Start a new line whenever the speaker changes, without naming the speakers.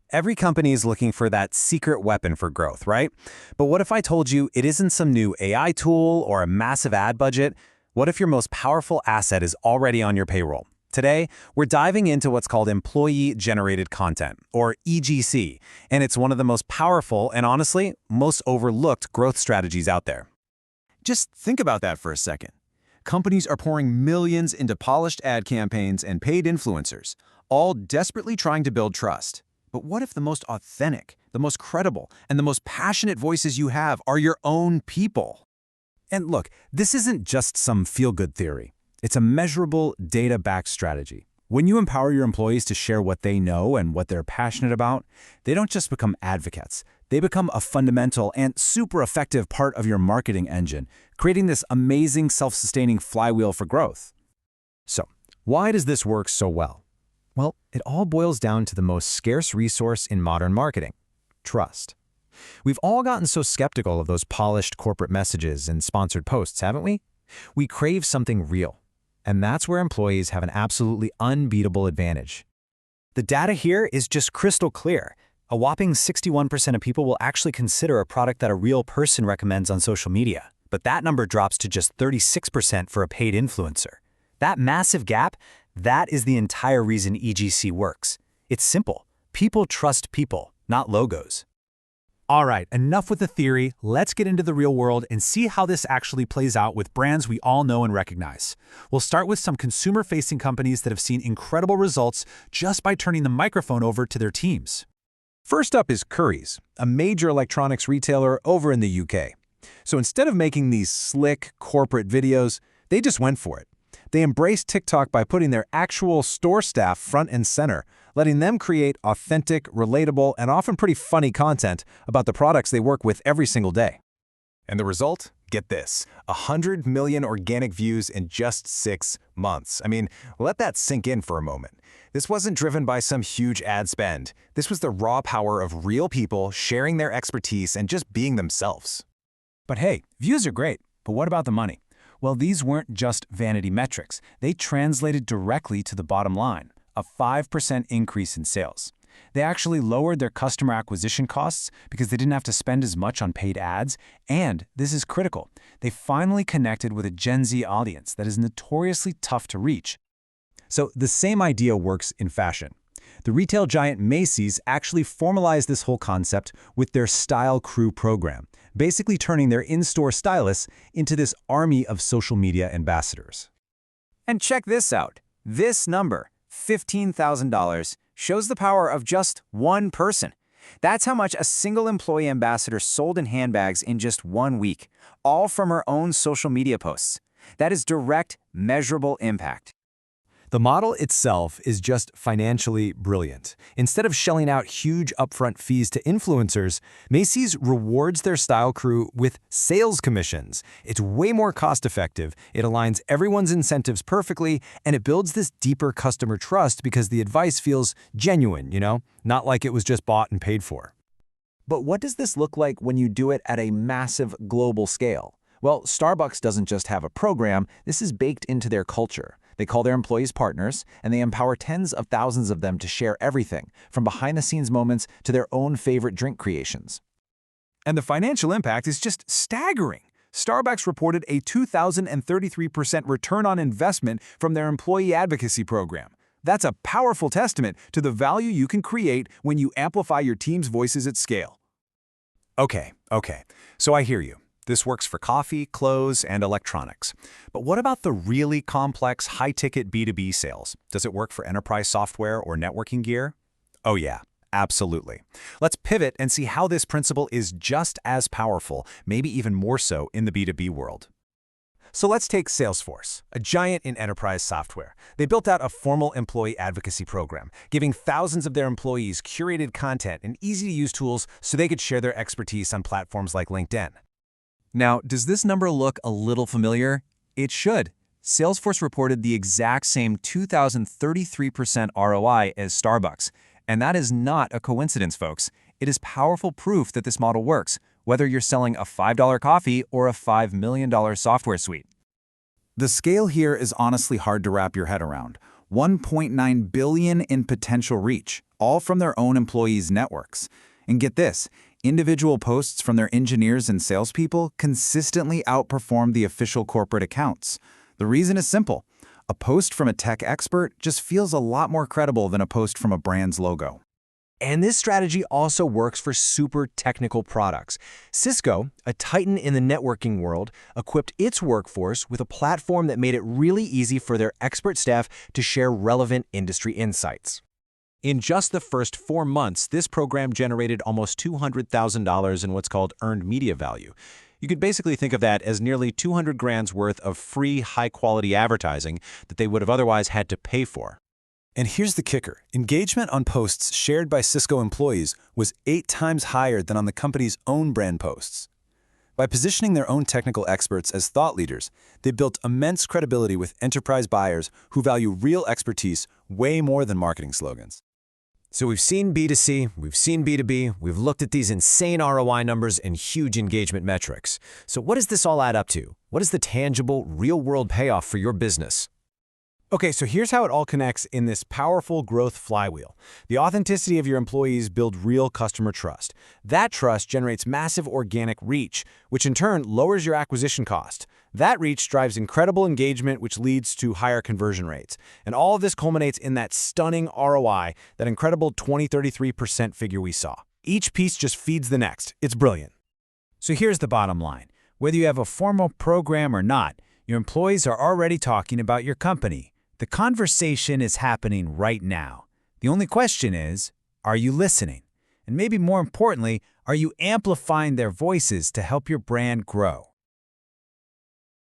Every company is looking for that secret weapon for growth, right? But what if I told you it isn't some new AI tool or a massive ad budget? What if your most powerful asset is already on your payroll? Today, we're diving into what's called employee-generated content, or EGC, and it's one of the most powerful and honestly, most overlooked growth strategies out there.
Just think about that for a second. Companies are pouring millions into polished ad campaigns and paid influencers, all desperately trying to build trust. But what if the most authentic, the most credible, and the most passionate voices you have are your own people?
And look, this isn't just some feel-good theory. It's a measurable, data-backed strategy. When you empower your employees to share what they know and what they're passionate about, they don't just become advocates. They become a fundamental and super effective part of your marketing engine, creating this amazing self-sustaining flywheel for growth. So, why does this work so well? Well, it all boils down to the most scarce resource in modern marketing: trust. We've all gotten so skeptical of those polished corporate messages and sponsored posts, haven't we? We crave something real. And that's where employees have an absolutely unbeatable advantage. The data here is just crystal clear. A whopping 61% of people will actually consider a product that a real person recommends on social media. But that number drops to just 36% for a paid influencer. That massive gap, that is the entire reason EGC works. It's simple. People trust people, not logos. All right, enough with the theory. Let's get into the real world and see how this actually plays out with brands we all know and recognize. We'll start with some consumer-facing companies that have seen incredible results just by turning the microphone over to their teams. First up is Currys, a major electronics retailer over in the UK. So instead of making these slick corporate videos, they just went for it. They embraced TikTok by putting their actual store staff front and center, letting them create authentic, relatable, and often pretty funny content about the products they work with every single day. And the result? Get this, 100 million organic views in just 6 months. I mean, let that sink in for a moment. This wasn't driven by some huge ad spend. This was the raw power of real people sharing their expertise and just being themselves. But hey, views are great, but what about the money? Well, these weren't just vanity metrics. They translated directly to the bottom line, a 5% increase in sales. They actually lowered their customer acquisition costs because they didn't have to spend as much on paid ads, and this is critical, they finally connected with a Gen Z audience that is notoriously tough to reach. So the same idea works in fashion. The retail giant Macy's actually formalized this whole concept with their Style Crew program, basically turning their in-store stylists into this army of social media ambassadors. And check this out. This number, $15,000, shows the power of just one person. That's how much a single employee ambassador sold in handbags in just 1 week, all from her own social media posts. That is direct, measurable impact. The model itself is just financially brilliant. Instead of shelling out huge upfront fees to influencers, Macy's rewards their style crew with sales commissions. It's way more cost-effective, it aligns everyone's incentives perfectly, and it builds this deeper customer trust because the advice feels genuine, not like it was just bought and paid for. But what does this look like when you do it at a massive global scale? Well, Starbucks doesn't just have a program, this is baked into their culture. They call their employees partners, and they empower tens of thousands of them to share everything, from behind-the-scenes moments to their own favorite drink creations. And the financial impact is just staggering. Starbucks reported a 2,033% return on investment from their employee advocacy program. That's a powerful testament to the value you can create when you amplify your team's voices at scale. Okay, so I hear you. This works for coffee, clothes, and electronics. But what about the really complex, high-ticket B2B sales? Does it work for enterprise software or networking gear? Oh yeah, absolutely. Let's pivot and see how this principle is just as powerful, maybe even more so in the B2B world. So let's take Salesforce, a giant in enterprise software. They built out a formal employee advocacy program, giving thousands of their employees curated content and easy-to-use tools so they could share their expertise on platforms like LinkedIn. Now, does this number look a little familiar? It should. Salesforce reported the exact same 2,033% ROI as Starbucks. And that is not a coincidence, folks. It is powerful proof that this model works, whether you're selling a $5 coffee or a $5 million software suite. The scale here is honestly hard to wrap your head around. 1.9 billion in potential reach, all from their own employees' networks. And get this, individual posts from their engineers and salespeople consistently outperform the official corporate accounts. The reason is simple. A post from a tech expert just feels a lot more credible than a post from a brand's logo.
And this strategy also works for super technical products. Cisco, a titan in the networking world, equipped its workforce with a platform that made it really easy for their expert staff to share relevant industry insights. In just the first 4 months, this program generated almost $200,000 in what's called earned media value. You could basically think of that as nearly 200 grand's worth of free, high-quality advertising that they would have otherwise had to pay for.
And here's the kicker. Engagement on posts shared by Cisco employees was 8 times higher than on the company's own brand posts. By positioning their own technical experts as thought leaders, they built immense credibility with enterprise buyers who value real expertise way more than marketing slogans.
So we've seen B2C, we've seen B2B, we've looked at these insane ROI numbers and huge engagement metrics. So what does this all add up to? What is the tangible, real-world payoff for your business?
Okay, so here's how it all connects in this powerful growth flywheel. The authenticity of your employees build real customer trust. That trust generates massive organic reach, which in turn lowers your acquisition cost. That reach drives incredible engagement, which leads to higher conversion rates. And all of this culminates in that stunning ROI, that incredible 33% figure we saw. Each piece just feeds the next. It's brilliant.
So here's the bottom line. Whether you have a formal program or not, your employees are already talking about your company. The conversation is happening right now. The only question is, are you listening? And maybe more importantly, are you amplifying their voices to help your brand grow?